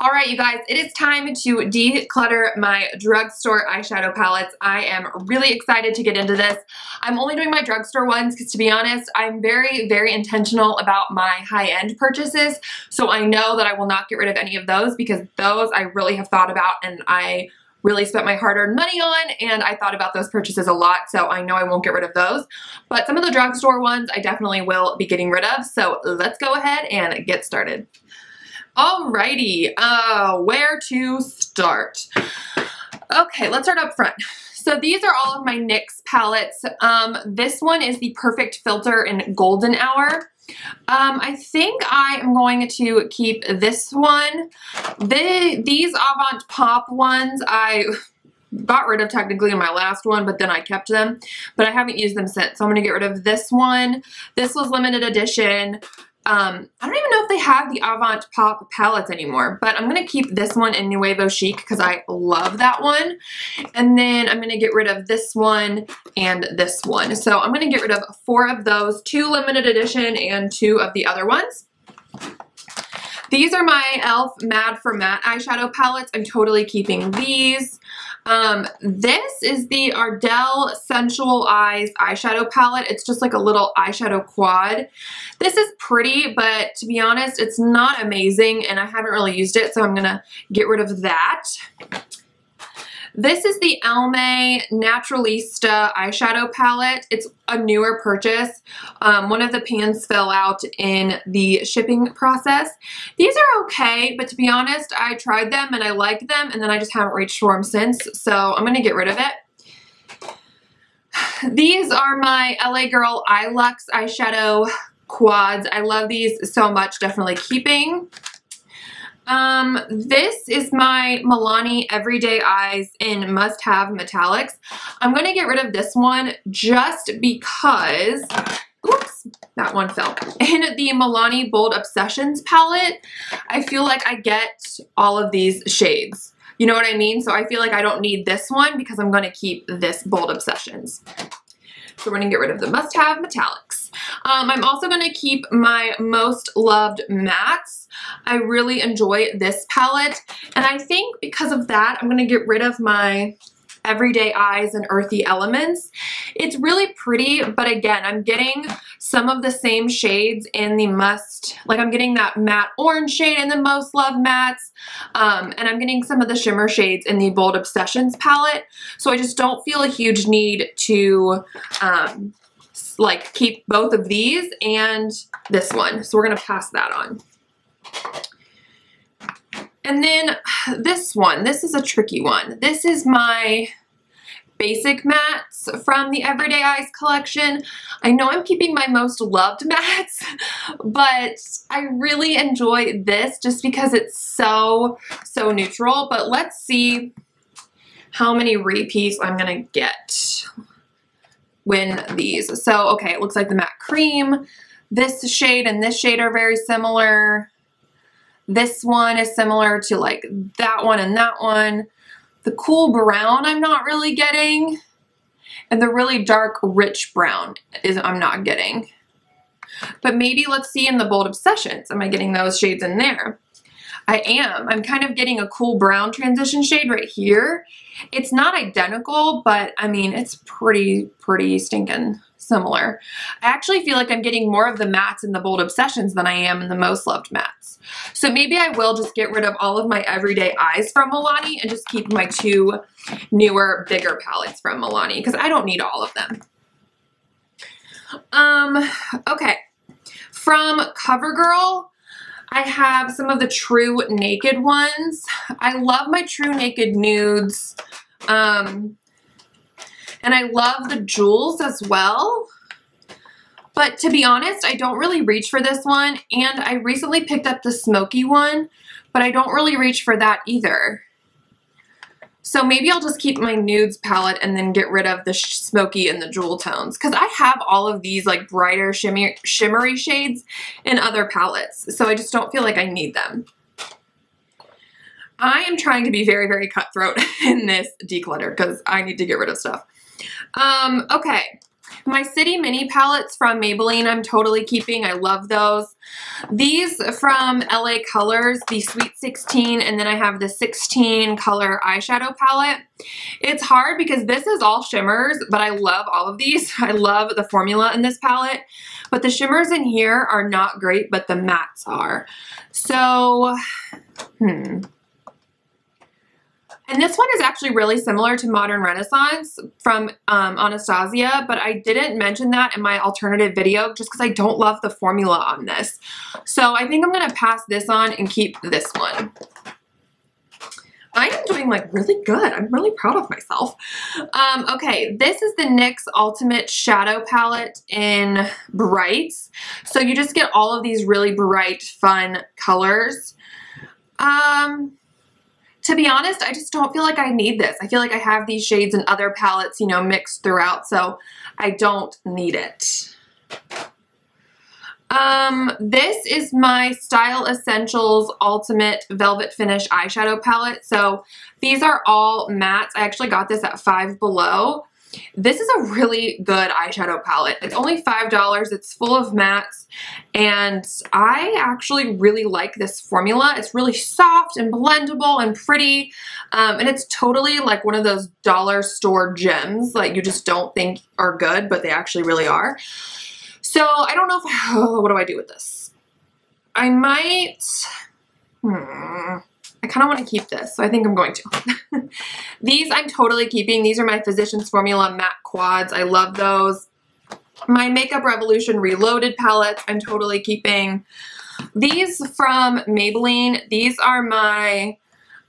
All right, you guys, it is time to declutter my drugstore eyeshadow palettes. I am really excited to get into this. I'm only doing my drugstore ones because, to be honest, I'm very, very intentional about my high-end purchases. So I know that I will not get rid of any of those because those I really have thought about and I really spent my hard-earned money on, and I thought about those purchases a lot, so I know I won't get rid of those. But some of the drugstore ones I definitely will be getting rid of, so let's go ahead and get started. Alrighty, where to start? Okay, let's start up front. So these are all of my NYX palettes. This one is the Perfect Filter in Golden Hour. I think I am going to keep this one. These Avant Pop ones I got rid of technically in my last one, but then I kept them. But I haven't used them since, so I'm going to get rid of this one. This was limited edition. I don't even know if they have the Avant Pop palettes anymore, but I'm going to keep this one in Nuevo Chic because I love that one. And then I'm going to get rid of this one and this one. So I'm going to get rid of 4 of those, 2 limited edition and 2 of the other ones. These are my e.l.f. Mad for Matte eyeshadow palettes. I'm totally keeping these. This is the Ardell Sensual Eyes eyeshadow palette. It's just like a little eyeshadow quad. This is pretty, but to be honest, it's not amazing and I haven't really used it, so I'm gonna get rid of that. This is the Almay Naturalista eyeshadow palette. It's a newer purchase. One of the pans fell out in the shipping process. These are okay, but to be honest, I tried them and I liked them, and then I just haven't reached for them since, so I'm going to get rid of it. These are my LA Girl Eye Luxe eyeshadow quads. I love these so much, definitely keeping. This is my Milani Everyday Eyes in Must Have Metallics. I'm going to get rid of this one just because, oops, that one fell. In the Milani Bold Obsessions palette, I feel like I get all of these shades. You know what I mean? So I feel like I don't need this one because I'm going to keep this Bold Obsessions. So we're going to get rid of the Must Have Metallics. I'm also going to keep my Most Loved Mattes. I really enjoy this palette, and I think because of that, I'm going to get rid of my Everyday Eyes and Earthy Elements. It's really pretty, but again, I'm getting some of the same shades in the I'm getting that matte orange shade in the Most Loved Mattes, and I'm getting some of the shimmer shades in the Bold Obsessions palette, so I just don't feel a huge need to keep both of these and this one, so we're going to pass that on. And then this one, this is a tricky one. This is my basic mattes from the Everyday Eyes collection. I know I'm keeping my Most Loved mattes, but I really enjoy this just because it's so neutral. But let's see how many repeats I'm gonna get when these. So, okay, it looks like the matte cream, this shade and this shade are very similar. This one is similar to like that one and that one. The cool brown I'm not really getting. And the really dark rich brown I'm not getting. But maybe let's see in the Bold Obsessions. Am I getting those shades in there? I am. I'm kind of getting a cool brown transition shade right here. It's not identical, but I mean, it's pretty stinking similar. I actually feel like I'm getting more of the mattes in the Bold Obsessions than I am in the Most Loved mattes. So maybe I will just get rid of all of my Everyday Eyes from Milani and just keep my 2 newer, bigger palettes from Milani because I don't need all of them. Okay. From CoverGirl, I have some of the True Naked ones. I love my True Naked nudes. And I love the jewels as well. But to be honest, I don't really reach for this one. And I recently picked up the smoky one, but I don't really reach for that either. So maybe I'll just keep my nudes palette and then get rid of the smoky and the jewel tones. Because I have all of these like brighter shimmery shades in other palettes. So I just don't feel like I need them. I am trying to be very, very cutthroat in this declutter because I need to get rid of stuff. Okay, My City Mini palettes from Maybelline, I'm totally keeping. I love those. These from LA Colors, the Sweet 16, and then I have the 16 color eyeshadow palette. It's hard because this is all shimmers, but I love all of these. I love the formula in this palette, but the shimmers in here are not great, but the mattes are. So, And this one is actually really similar to Modern Renaissance from Anastasia, but I didn't mention that in my alternative video just because I don't love the formula on this. So I think I'm going to pass this on and keep this one. I am doing like really good. I'm really proud of myself. Okay, this is the NYX Ultimate Shadow Palette in Brights. So you just get all of these really bright, fun colors. To be honest, I just don't feel like I need this. I feel like I have these shades in other palettes, you know, mixed throughout, so I don't need it. This is my Style Essentials Ultimate Velvet Finish Eyeshadow Palette. So these are all mattes. I actually got this at Five Below. This is a really good eyeshadow palette. It's only $5. It's full of mattes, and I actually really like this formula. It's really soft and blendable and pretty, and it's totally like one of those dollar store gems like you just don't think are good, but they actually really are. So I don't know if, what do I do with this? I might, I kind of want to keep this, so I think I'm going to. These I'm totally keeping. These are my Physicians Formula Matte Quads. I love those. My Makeup Revolution Reloaded palettes I'm totally keeping. These from Maybelline, these are my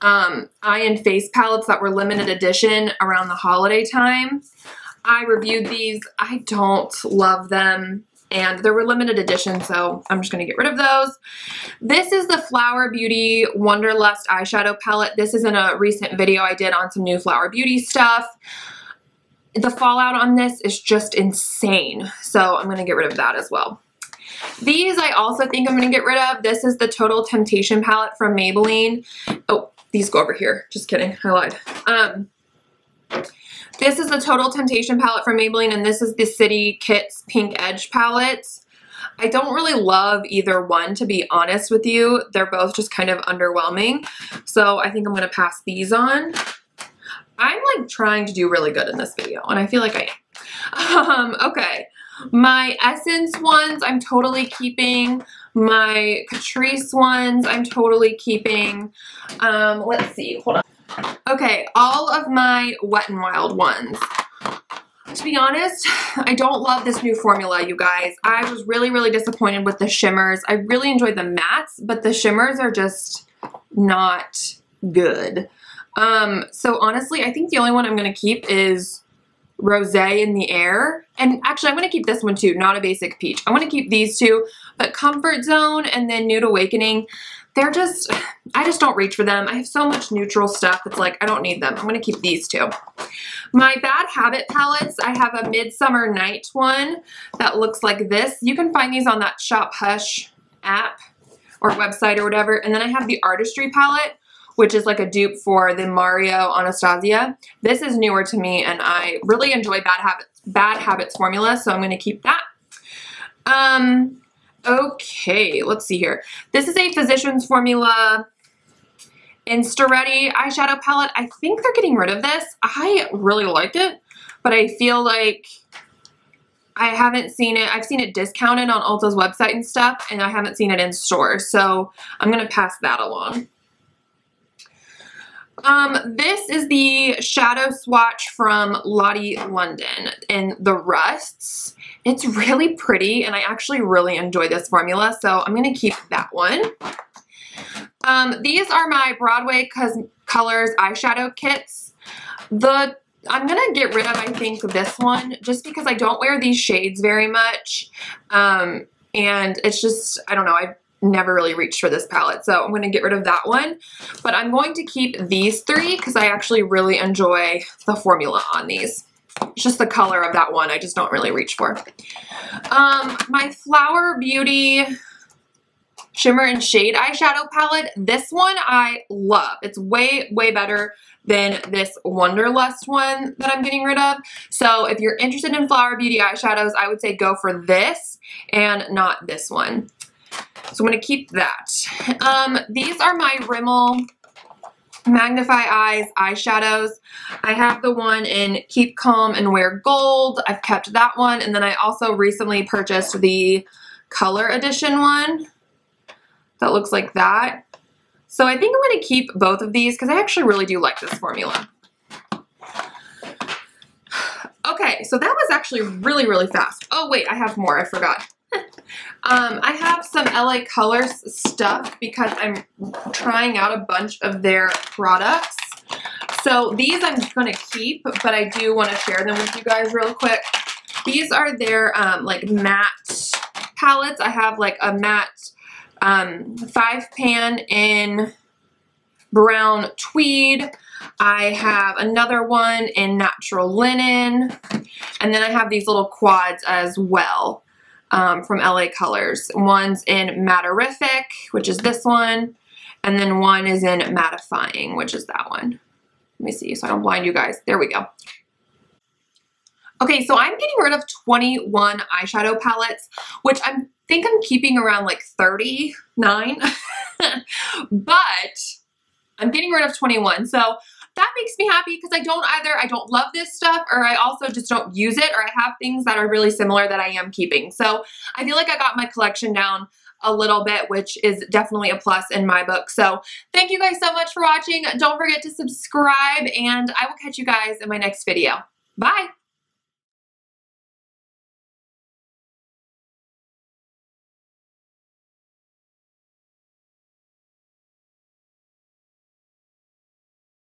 eye and face palettes that were limited edition around the holiday time. I reviewed these. I don't love them, and they were limited edition, so I'm just going to get rid of those. This is the Flower Beauty Wonderlust eyeshadow palette. This is in a recent video I did on some new Flower Beauty stuff. The fallout on this is just insane, so I'm going to get rid of that as well. These I also think I'm going to get rid of. This is the Total Temptation palette from Maybelline. Oh, these go over here. Just kidding. I lied. This is the Total Temptation palette from Maybelline, and this is the City Kits Pink Edge palette. I don't really love either one, to be honest with you. They're both just kind of underwhelming. So I think I'm going to pass these on. I'm like trying to do really good in this video, and I feel like I am. Okay. My Essence ones, I'm totally keeping. My Catrice ones, I'm totally keeping. Let's see. Hold on. Okay, all of my Wet n Wild ones. To be honest, I don't love this new formula, you guys. I was really, really disappointed with the shimmers. I really enjoyed the mattes, but the shimmers are just not good. So honestly, I think the only one I'm going to keep is Rosé in the Air. And actually, I'm going to keep this one too, Not a Basic Peach. I'm going to keep these two, but Comfort Zone and then Nude Awakening, they're just, I just don't reach for them. I have so much neutral stuff. It's like, I don't need them. I'm going to keep these two. My Bad Habit palettes, I have a Midsummer Night one that looks like this. You can find these on that Shop Hush app or website or whatever. And then I have the Artistry palette, which is like a dupe for the Mario Anastasia. This is newer to me, and I really enjoy Bad Habits formula, so I'm going to keep that. Okay, let's see here. This is a Physicians Formula Insta-Ready eyeshadow palette. I think they're getting rid of this. I really like it, but I feel like I haven't seen it. I've seen it discounted on Ulta's website and stuff, and I haven't seen it in store, so I'm going to pass that along. This is the Shadow Swatch from Lottie London in the Rusts. It's really pretty, and I actually really enjoy this formula, so I'm going to keep that one. These are my Broadway Colors eyeshadow kits. I'm going to get rid of, I think, this one, just because I don't wear these shades very much, and it's just, I don't know, I've never really reached for this palette, so I'm going to get rid of that one. But I'm going to keep these three because I actually really enjoy the formula on these. It's just the color of that one I just don't really reach for. My Flower Beauty Shimmer and Shade eyeshadow palette. This one I love. It's way, way better than this Wonderlust one that I'm getting rid of. So if you're interested in Flower Beauty eyeshadows, I would say go for this and not this one. So I'm going to keep that. These are my Rimmel Magnify Eyes eyeshadows. I have the one in Keep Calm and Wear Gold. I've kept that one. And then I also recently purchased the Color Edition one that looks like that. So I think I'm going to keep both of these because I actually really do like this formula. Okay, so that was actually really, really fast. Oh wait, I have more. I forgot. I have some LA Colors stuff because I'm trying out a bunch of their products. So these I'm going to keep, but I do want to share them with you guys real quick. These are their like matte palettes. I have like a matte 5-pan in brown tweed. I have another one in natural linen. And then I have these little quads as well from LA Colors. One's in Matterific, which is this one. And then one is in Mattifying, which is that one. Let me see so I don't blind you guys. There we go. Okay, so I'm getting rid of 21 eyeshadow palettes, which I think I'm keeping around like 39. But I'm getting rid of 21. So that makes me happy because I don't love this stuff, or I also just don't use it, or I have things that are really similar that I am keeping. So I feel like I got my collection down a little bit, which is definitely a plus in my book. So thank you guys so much for watching. Don't forget to subscribe, and I will catch you guys in my next video. Bye.